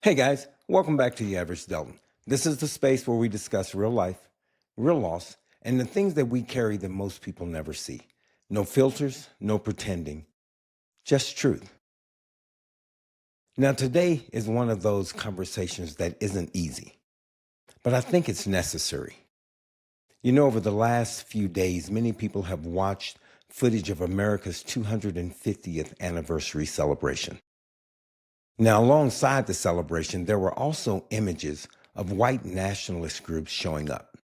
Hey guys, welcome back to The Average Delton. This is the space where we discuss real life, real loss, and the things that we carry that most people never see. No filters, no pretending, just truth. Now, today is one of those conversations that isn't easy, but I think it's necessary. You know, over the last few days, many people have watched footage of America's 250th anniversary celebration. Now, alongside the celebration, there were also images of white nationalist groups showing up.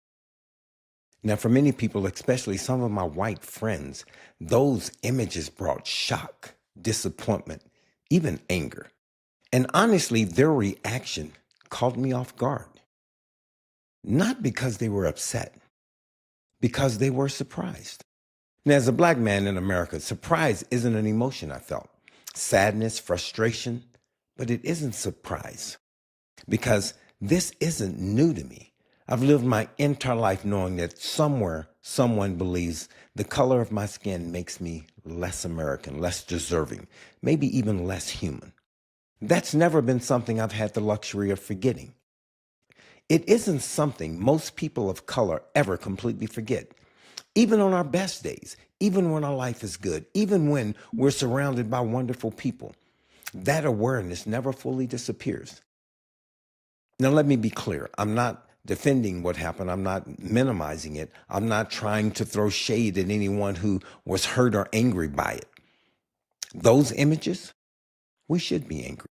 Now, for many people, especially some of my white friends, those images brought shock, disappointment, even anger. And honestly, their reaction caught me off guard. Not because they were upset, because they were surprised. Now, as a black man in America, surprise isn't an emotion I felt. Sadness, frustration, but it isn't surprise because this isn't new to me. I've lived my entire life knowing that somewhere, someone believes the color of my skin makes me less American, less deserving, maybe even less human. That's never been something I've had the luxury of forgetting. It isn't something most people of color ever completely forget. Even on our best days, even when our life is good, even when we're surrounded by wonderful people, that awareness never fully disappears. Now, let me be clear. I'm not defending what happened. I'm not minimizing it. I'm not trying to throw shade at anyone who was hurt or angry by it. Those images, we should be angry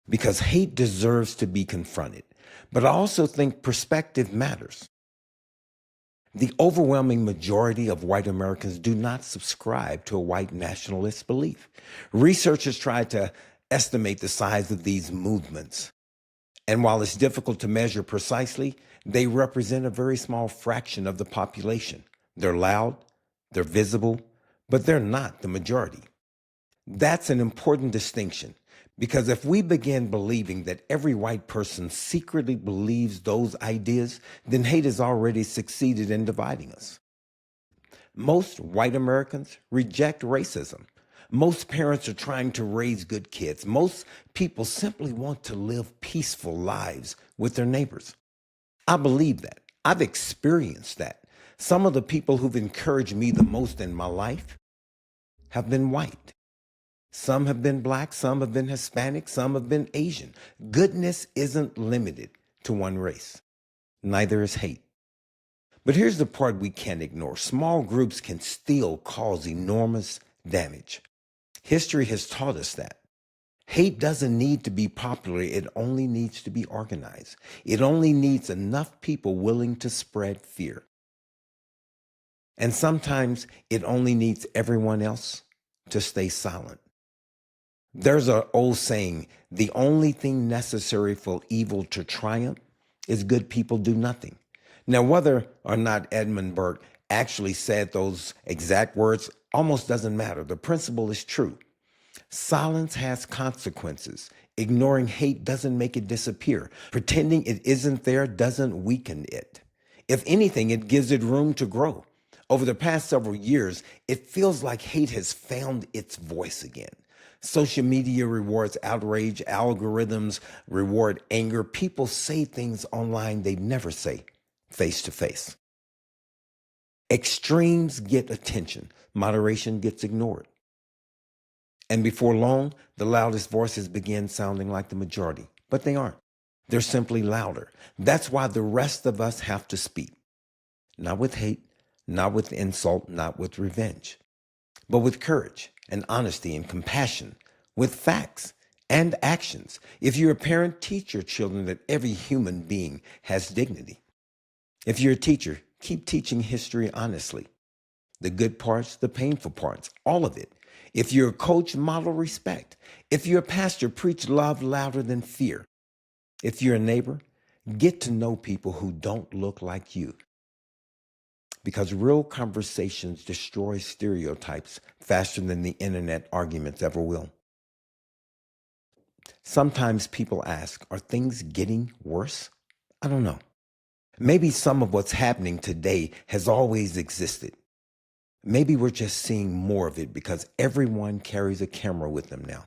because hate deserves to be confronted. But I also think perspective matters. The overwhelming majority of white Americans do not subscribe to a white nationalist belief. Researchers try to estimate the size of these movements. And while it's difficult to measure precisely, they represent a very small fraction of the population. They're loud, they're visible, but they're not the majority. That's an important distinction because if we begin believing that every white person secretly believes those ideas, then hate has already succeeded in dividing us. Most white Americans reject racism. Most parents are trying to raise good kids. Most people simply want to live peaceful lives with their neighbors. I believe that. I've experienced that. Some of the people who've encouraged me the most in my life have been white. Some have been black, some have been Hispanic, some have been Asian. Goodness isn't limited to one race. Neither is hate. But here's the part we can't ignore. Small groups can still cause enormous damage. History has taught us that. Hate doesn't need to be popular. It only needs to be organized. It only needs enough people willing to spread fear. And sometimes it only needs everyone else to stay silent. There's an old saying, the only thing necessary for evil to triumph is good people do nothing. Now, whether or not Edmund Burke actually said those exact words almost doesn't matter. The principle is true. Silence has consequences. Ignoring hate doesn't make it disappear. Pretending it isn't there doesn't weaken it. If anything, it gives it room to grow. Over the past several years, it feels like hate has found its voice again. Social media rewards outrage, algorithms reward anger. People say things online they never say face to face. Extremes get attention, moderation gets ignored. And before long, the loudest voices begin sounding like the majority, but they aren't. They're simply louder. That's why the rest of us have to speak. Not with hate, not with insult, not with revenge, but with courage and honesty and compassion, with facts and actions. If you're a parent, teach your children that every human being has dignity. If you're a teacher, keep teaching history honestly. The good parts, the painful parts, all of it. If you're a coach, model respect. If you're a pastor, preach love louder than fear. If you're a neighbor, get to know people who don't look like you. Because real conversations destroy stereotypes faster than the internet arguments ever will. Sometimes people ask, are things getting worse? I don't know. Maybe some of what's happening today has always existed. Maybe we're just seeing more of it because everyone carries a camera with them now.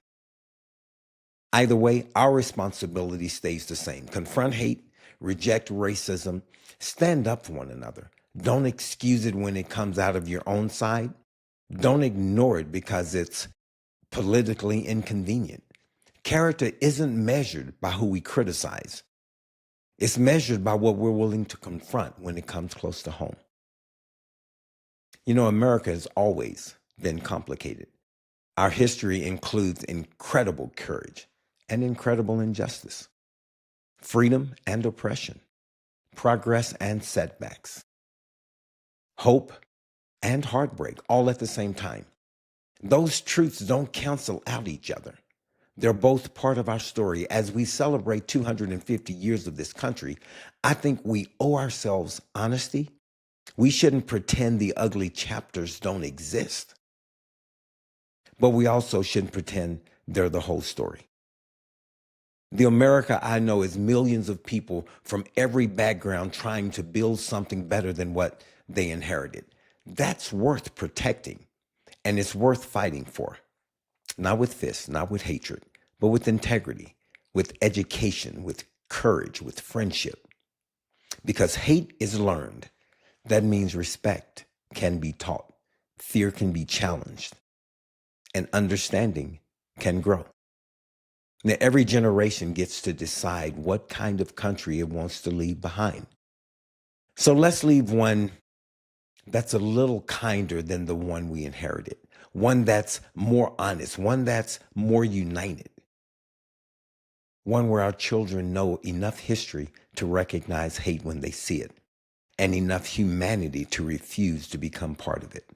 Either way, our responsibility stays the same. Confront hate, reject racism, stand up for one another. Don't excuse it when it comes out of your own side. Don't ignore it because it's politically inconvenient. Character isn't measured by who we criticize. It's measured by what we're willing to confront when it comes close to home. You know, America has always been complicated. Our history includes incredible courage and incredible injustice, freedom and oppression, progress and setbacks, hope and heartbreak, all at the same time. Those truths don't cancel out each other. They're both part of our story. As we celebrate 250 years of this country, I think we owe ourselves honesty. We shouldn't pretend the ugly chapters don't exist, but we also shouldn't pretend they're the whole story. The America I know is millions of people from every background trying to build something better than what they inherited. That's worth protecting, and it's worth fighting for. Not with fists, not with hatred, but with integrity, with education, with courage, with friendship. Because hate is learned. That means respect can be taught, fear can be challenged, and understanding can grow. Now, every generation gets to decide what kind of country it wants to leave behind. So let's leave one that's a little kinder than the one we inherited, one that's more honest, one that's more united, one where our children know enough history to recognize hate when they see it, and enough humanity to refuse to become part of it.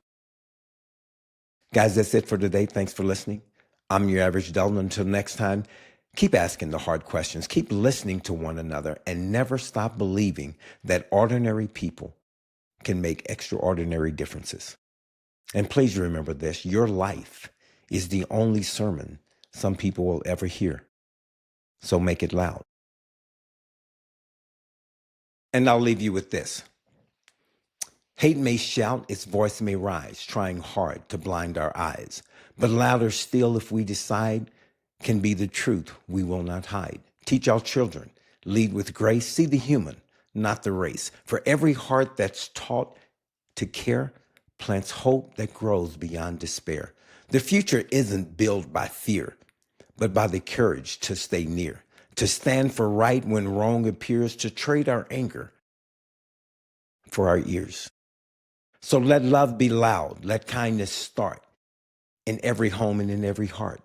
Guys, that's it for today. Thanks for listening. I'm your average Delton. Until next time, keep asking the hard questions, keep listening to one another, and never stop believing that ordinary people can make extraordinary differences. And please remember this, your life is the only sermon some people will ever hear. So make it loud. And I'll leave you with this. Hate may shout, its voice may rise, trying hard to blind our eyes. But louder still, if we decide, can be the truth we will not hide. Teach our children, lead with grace, see the human, not the race. For every heart that's taught to care plants hope that grows beyond despair. The future isn't built by fear, but by the courage to stay near, to stand for right when wrong appears, to trade our anger for our ears. So let love be loud, let kindness start in every home and in every heart.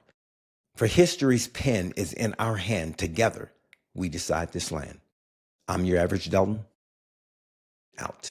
For history's pen is in our hand. Together, we decide this land. I'm your average Delton, out.